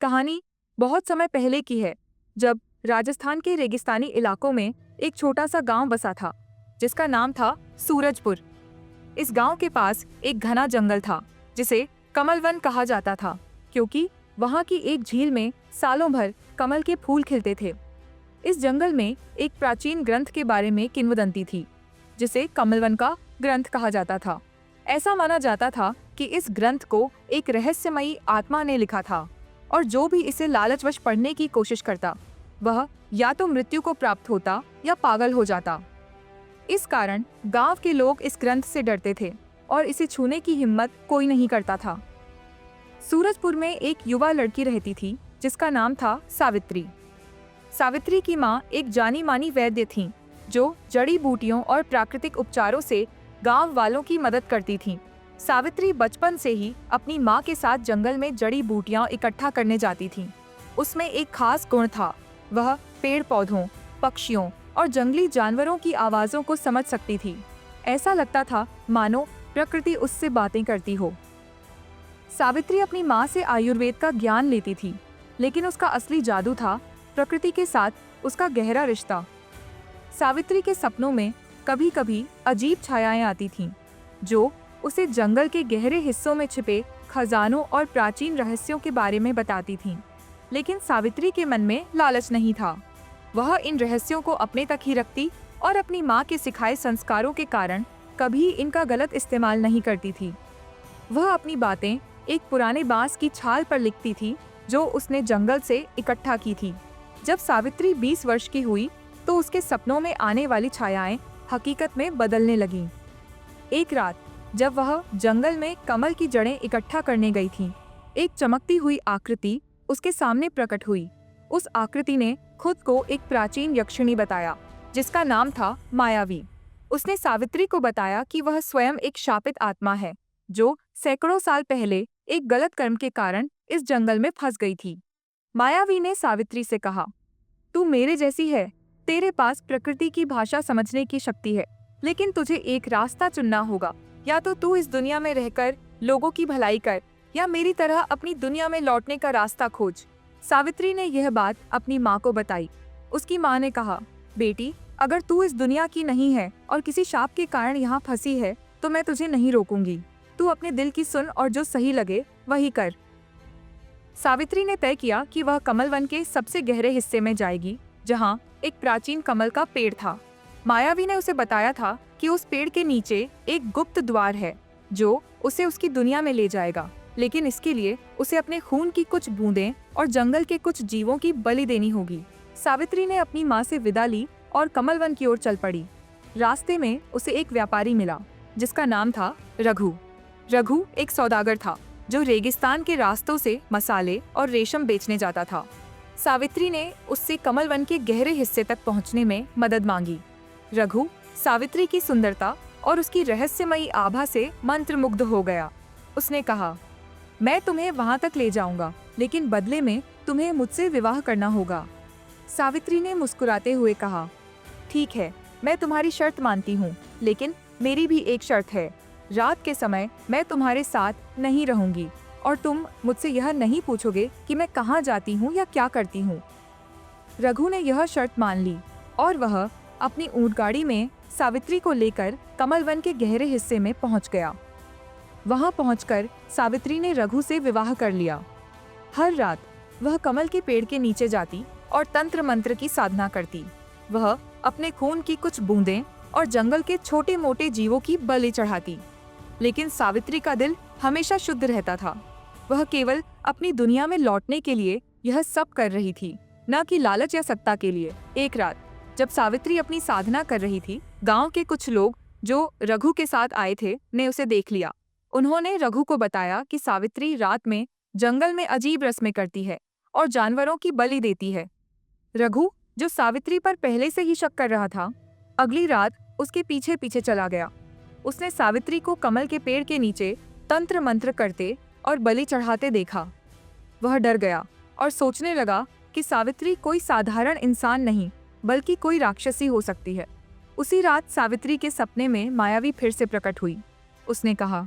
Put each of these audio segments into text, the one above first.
कहानी बहुत समय पहले की है, जब राजस्थान के रेगिस्तानी इलाकों में एक छोटा सा गांव बसा था, जिसका नाम था सूरजपुर। इस गांव के पास एक घना जंगल था, जिसे कमल वन कहा जाता था, क्योंकि वहां की एक झील में सालों भर कमल के फूल खिलते थे। इस जंगल में एक प्राचीन ग्रंथ के बारे में किंवदंती थी, जिसे कमल वन का ग्रंथ कहा जाता था। ऐसा माना जाता था कि इस ग्रंथ को एक रहस्यमयी आत्मा ने लिखा था, और जो भी इसे लालचवश पढ़ने की कोशिश करता, वह या तो मृत्यु को प्राप्त होता या पागल हो जाता। इस कारण गांव के लोग इस ग्रंथ से डरते थे और इसे छूने की हिम्मत कोई नहीं करता था। सूरजपुर में एक युवा लड़की रहती थी, जिसका नाम था सावित्री। सावित्री की माँ एक जानी मानी वैद्य थीं, जो जड़ी बूटियों और प्राकृतिक उपचारों से गांव वालों की मदद करती थीं। सावित्री बचपन से ही अपनी माँ के साथ जंगल में जड़ी बूटियां इकट्ठा करने जाती थीं। उसमें एक खास गुण था, वह पेड़ पौधों, पक्षियों और जंगली जानवरों की आवाज़ों को समझ सकती थी। ऐसा लगता था मानो प्रकृति उससे बातें करती हो। सावित्री अपनी माँ से आयुर्वेद का ज्ञान लेती थी, लेकिन उसका असली जादू था प्रकृति के साथ उसका गहरा रिश्ता। सावित्री के सपनों में कभी कभी अजीब छायाएं आती थीं, जो उसे जंगल के गहरे हिस्सों में छिपे खजानों और प्राचीन रहस्यों के बारे में बताती थीं। लेकिन सावित्री के मन में लालच नहीं था। वह इन रहस्यों को अपने तक ही रखती और अपनी माँ के सिखाए संस्कारों के कारण कभी इनका गलत इस्तेमाल नहीं करती थी। वह अपनी बातें एक पुराने बांस की छाल पर लिखती थी, जो उसने जंगल से इकट्ठा की थी। जब सावित्री 20 वर्ष की हुई, तो उसके सपनों में आने वाली छायाएं हकीकत में बदलने लगीं। एक रात जब वह जंगल में कमल की जड़ें इकट्ठा करने गई थी, एक चमकती हुई आकृति उसके सामने प्रकट हुई। उस आकृति ने खुद को एक प्राचीन यक्षिणी बताया, जिसका नाम था मायावी। उसने सावित्री को बताया कि वह स्वयं एक शापित आत्मा है, जो सैकड़ों साल पहले एक गलत कर्म के कारण इस जंगल में फंस गई थी। मायावी ने सावित्री से कहा, तू मेरे जैसी है, तेरे पास प्रकृति की भाषा समझने की शक्ति है, लेकिन तुझे एक रास्ता चुनना होगा। या तो तू इस दुनिया में रहकर लोगों की भलाई कर, या मेरी तरह अपनी दुनिया में लौटने का रास्ता खोज। सावित्री ने यह बात अपनी माँ को बताई। उसकी माँ ने कहा, बेटी, अगर तू इस दुनिया की नहीं है और किसी शाप के कारण यहाँ फंसी है, तो मैं तुझे नहीं रोकूंगी। तू अपने दिल की सुन और जो सही लगे वही कर। सावित्री ने तय किया कि वह कमल वन के सबसे गहरे हिस्से में जाएगी, जहाँ एक प्राचीन कमल का पेड़ था। मायावी ने उसे बताया था कि उस पेड़ के नीचे एक गुप्त द्वार है, जो उसे उसकी दुनिया में ले जाएगा, लेकिन इसके लिए उसे अपने खून की कुछ बूंदें और जंगल के कुछ जीवों की बलि देनी होगी। सावित्री ने अपनी माँ से विदा ली और कमल वन की ओर चल पड़ी। रास्ते में उसे एक व्यापारी मिला, जिसका नाम था रघु। रघु एक सौदागर था, जो रेगिस्तान के रास्तों से मसाले और रेशम बेचने जाता था। सावित्री ने उससे कमल वन के गहरे हिस्से तक पहुंचने में मदद मांगी। रघु सावित्री की सुंदरता और उसकी रहस्यमयी आभा से मंत्रमुग्ध हो गया। उसने कहा, मैं तुम्हें वहां तक ले जाऊंगा, लेकिन बदले में तुम्हें मुझसे विवाह करना होगा। सावित्री ने मुस्कुराते हुए कहा, ठीक है, मैं तुम्हारी शर्त मानती हूँ, लेकिन मेरी भी एक शर्त है। रात के समय मैं तुम्हारे साथ नहीं रहूंगी और तुम मुझसे यह नहीं पूछोगे कि मैं कहाँ जाती हूँ या क्या करती हूँ। रघु ने यह शर्त मान ली और वह अपनी ऊंटगाड़ी में सावित्री को लेकर कमल वन के गहरे हिस्से में पहुंच गया। वहां पहुंचकर सावित्री ने रघु से विवाह कर लिया। हर रात वह कमल के पेड़ के नीचे जाती और तंत्र मंत्र की साधना करती। वह अपने खून की कुछ बूंदें और जंगल के छोटे मोटे जीवों की बलि चढ़ाती। लेकिन सावित्री का दिल हमेशा शुद्ध रहता था। वह केवल अपनी दुनिया में लौटने के लिए यह सब कर रही थी, न कि लालच या सत्ता के लिए। एक रात जब सावित्री अपनी साधना कर रही थी, गांव के कुछ लोग जो रघु के साथ आए थे ने उसे देख लिया। उन्होंने रघु को बताया कि सावित्री रात में जंगल में अजीब रस्में करती है और जानवरों की बलि देती है। रघु, जो सावित्री पर पहले से ही शक कर रहा था, अगली रात उसके पीछे पीछे चला गया। उसने सावित्री को कमल के पेड़ के नीचे तंत्र मंत्र करते और बलि चढ़ाते देखा। वह डर गया और सोचने लगा कि सावित्री कोई साधारण इंसान नहीं, बल्कि कोई राक्षसी हो सकती है। उसी रात सावित्री के सपने में मायावी फिर से प्रकट हुई। उसने कहा,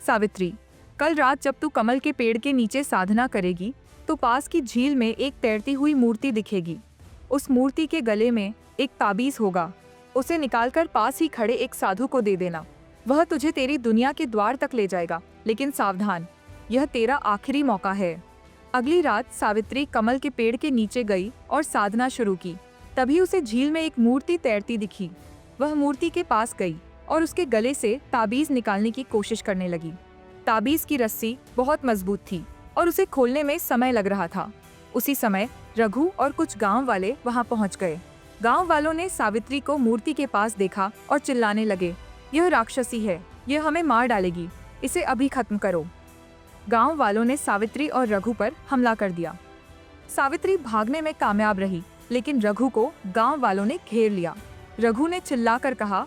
सावित्री, कल रात जब तू कमल के पेड़ के नीचे साधना करेगी, तो पास की झील में एक तैरती हुई मूर्ति दिखेगी। उस मूर्ति के गले में एक ताबीज होगा। उसे निकालकर पास ही खड़े एक साधु को दे देना। वह तुझे तेरी दुनिया के द्वार तक ले जाएगा, लेकिन सावधान, यह तेरा आखिरी मौका है। अगली रात सावित्री कमल के पेड़ के नीचे गई और साधना शुरू की। तभी उसे झील में एक मूर्ति तैरती दिखी। वह मूर्ति के पास गई और उसके गले से ताबीज निकालने की कोशिश करने लगी। ताबीज की रस्सी बहुत मजबूत थी और उसे खोलने में समय लग रहा था। उसी समय रघु और कुछ गांव वाले वहां पहुंच गए। गांव वालों ने सावित्री को मूर्ति के पास देखा और चिल्लाने लगे, यह राक्षसी है, यह हमें मार डालेगी, इसे अभी खत्म करो। गांव वालों ने सावित्री और रघु पर हमला कर दिया। सावित्री भागने में कामयाब रही, लेकिन रघु को गांव वालों ने घेर लिया। रघु ने चिल्लाकर कहा,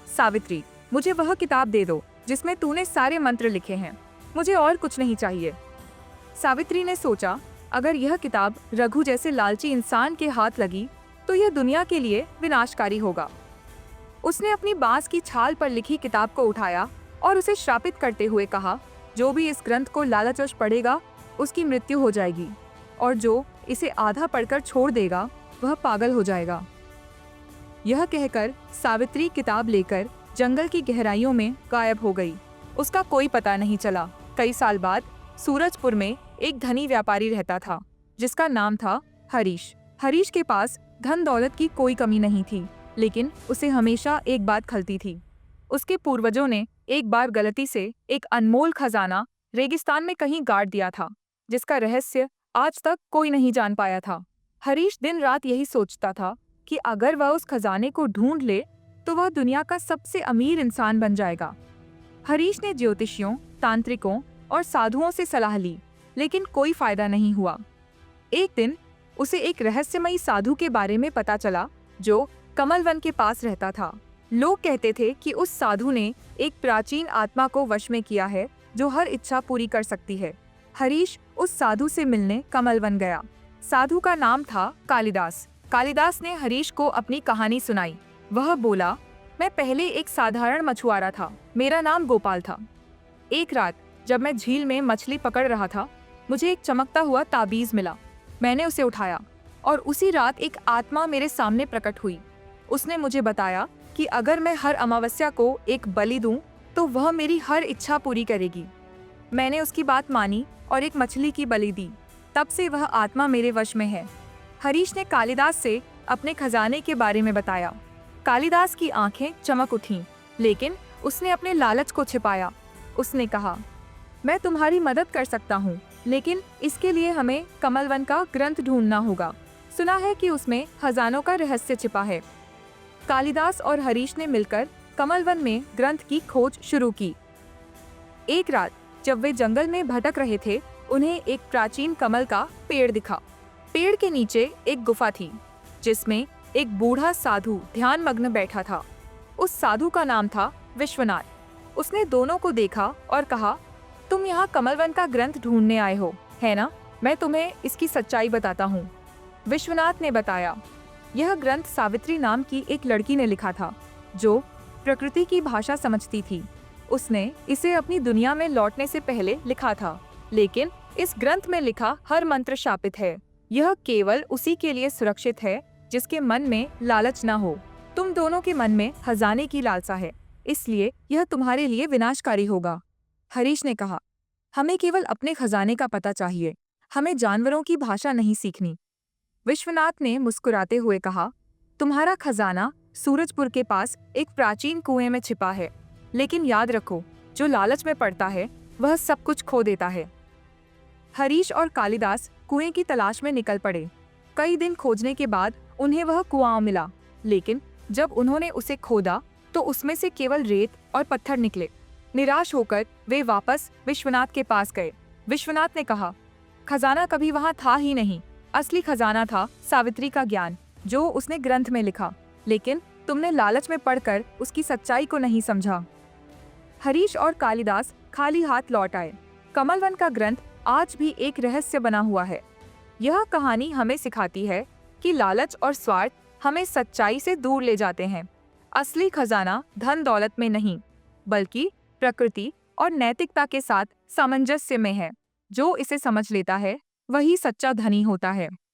सावित्री, मुझे वह किताब दे दो जिसमें तूने सारे मंत्र लिखे हैं, मुझे और कुछ नहीं चाहिए। सावित्री ने सोचा, अगर यह किताब रघु जैसे लालची इंसान के हाथ लगी तो यह दुनिया के लिए विनाशकारी होगा। उसने अपनी बांस की छाल पर लिखी किताब को उठाया और उसे श्रापित करते हुए कहा, जो भी इस ग्रंथ को लालचवश पढ़ेगा उसकी मृत्यु हो जाएगी, और जो इसे आधा पढ़कर छोड़ देगा वह पागल हो जाएगा। यह कहकर सावित्री किताब लेकर जंगल की गहराइयों में गायब हो गई। उसका कोई पता नहीं चला। कई साल बाद सूरजपुर में एक धनी व्यापारी रहता था जिसका नाम था हरीश। हरीश के पास धन दौलत की कोई कमी नहीं थी, लेकिन उसे हमेशा एक बात खलती थी। उसके पूर्वजों ने एक बार गलती से एक अनमोल खजाना रेगिस्तान में कहीं गाड़ दिया था, जिसका रहस्य आज तक कोई नहीं जान पाया था। हरीश दिन रात यही सोचता था कि अगर वह उस खजाने को ढूंढ ले तो वह दुनिया का सबसे अमीर इंसान बन जाएगा। हरीश ने ज्योतिषियों, तांत्रिकों और साधुओं से सलाह ली, लेकिन कोई फायदा नहीं हुआ। एक दिन उसे एक रहस्यमयी साधु के बारे में पता चला जो कमल वन के पास रहता था। लोग कहते थे कि उस साधु ने एक प्राचीन आत्मा को वश में किया है जो हर इच्छा पूरी कर सकती है। हरीश उस साधु से मिलने कमल वन गया। साधु का नाम था कालिदास। कालिदास ने हरीश को अपनी कहानी सुनाई। वह बोला, मैं पहले एक साधारण मछुआरा था, मेरा नाम गोपाल था। एक रात जब मैं झील में मछली पकड़ रहा था, मुझे एक चमकता हुआ ताबीज मिला। मैंने उसे उठाया और उसी रात एक आत्मा मेरे सामने प्रकट हुई। उसने मुझे बताया कि अगर मैं हर अमावस्या को एक बलि दूं तो वह मेरी हर इच्छा पूरी करेगी। मैंने उसकी बात मानी और एक मछली की बलि दी। तब से वह आत्मा मेरे वश में है। हरीश ने कालिदास से अपने खजाने के बारे में बताया। कालिदास की आंखें चमक उठीं, लेकिन उसने अपने लालच को छिपाया। उसने कहा, मैं तुम्हारी मदद कर सकता हूँ, लेकिन इसके लिए हमें कमलवन का ग्रंथ ढूंढना होगा। सुना है कि उसमें खजानों का रहस्य छिपा है। कालिदास और हरीश ने मिलकर कमलवन में ग्रंथ की खोज शुरू की। एक रात जब वे जंगल में भटक रहे थे, उन्हें एक प्राचीन कमल का पेड़ दिखा। पेड़ के नीचे एक गुफा थी जिसमें एक बूढ़ा साधु ध्यान मग्न बैठा था। उस साधु का नाम था विश्वनाथ। उसने दोनों को देखा और कहा, तुम यहाँ कमलवन का ग्रंथ ढूंढने आए हो, है ना? मैं तुम्हें इसकी सच्चाई बताता हूँ। विश्वनाथ ने बताया, यह ग्रंथ सावित्री नाम की एक लड़की ने लिखा था जो प्रकृति की भाषा समझती थी। उसने इसे अपनी दुनिया में लौटने से पहले लिखा था, लेकिन इस ग्रंथ में लिखा हर मंत्र शापित है। यह केवल उसी के लिए सुरक्षित है जिसके मन में लालच न हो। तुम दोनों के मन में खजाने की लालसा है, इसलिए यह तुम्हारे लिए विनाशकारी होगा। हरीश ने कहा, हमें केवल अपने खजाने का पता चाहिए, हमें जानवरों की भाषा नहीं सीखनी। विश्वनाथ ने मुस्कुराते हुए कहा, तुम्हारा खजाना सूरजपुर के पास एक प्राचीन कुएं में छिपा है, लेकिन याद रखो, जो लालच में पड़ता है वह सब कुछ खो देता है। हरीश और कालिदास कुएं की तलाश में निकल पड़े। कई दिन खोजने के बाद उन्हें वह कुआं मिला, लेकिन जब उन्होंने उसे खोदा तो उसमें से केवल रेत और पत्थर निकले। निराश होकर वे वापस विश्वनाथ के पास गए। विश्वनाथ ने कहा, खजाना कभी वहां था ही नहीं। असली खजाना था सावित्री का ज्ञान जो उसने ग्रंथ में लिखा, लेकिन तुमने लालच में पढ़कर उसकी सच्चाई को नहीं समझा। हरीश और कालिदास खाली हाथ लौट आए। कमलवन का ग्रंथ आज भी एक रहस्य बना हुआ है। यह कहानी हमें सिखाती है कि लालच और स्वार्थ हमें सच्चाई से दूर ले जाते हैं। असली खजाना धन दौलत में नहीं, बल्कि प्रकृति और नैतिकता के साथ सामंजस्य में है। जो इसे समझ लेता है वही सच्चा धनी होता है।